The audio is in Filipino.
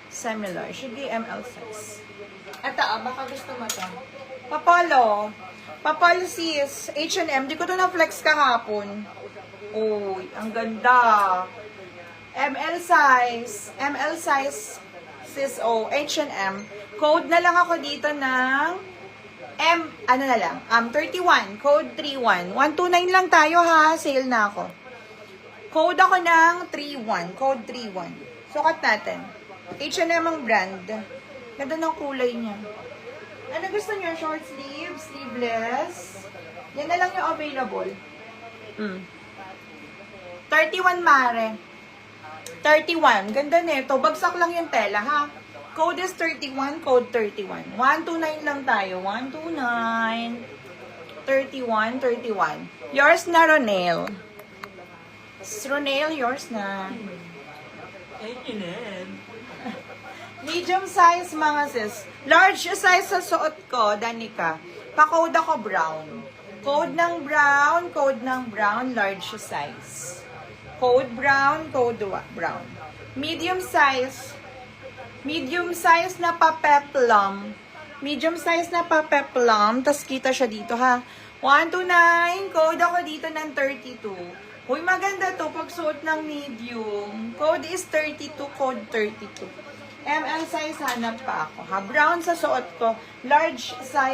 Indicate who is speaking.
Speaker 1: Semi-large. Should be ML size. Ito, baka gusto mo to. Papalo. Papalo sis. H&M. Di ko to na-flex kahapon. Uy, ang ganda. ML size. ML size. Sis, H&M. Code na lang ako dito ng ano na lang? 31. Code 31. 129 lang tayo ha. Sale na ako. Code ako ng 31. Code 31. Sukat natin. H&M ang brand. Ganda ng kulay niya. Ano gusto niyo? Short sleeve? Sleeveless? Yan na lang yung available. 31 mare. 31. Ganda nito. Bagsak lang yung tela ha. Code is 31. Code 31. 129 lang tayo. 129. 31. 31. Yours na, Ronel. Ronel, yours na.
Speaker 2: H&M.
Speaker 1: Medium size mga sis. Large size sa suot ko, Danica. Pa-code ako brown. Code ng brown, large size. Code brown, brown. Medium size na pa-peplum. Medium size na pa-peplum. Tapos kita siya dito ha. 129, code ako dito ng 32. Uy, maganda to pag suot ng medium. Code is 32, code 32. ML size hanap pa ako ha. Brown sa suot ko. Large size.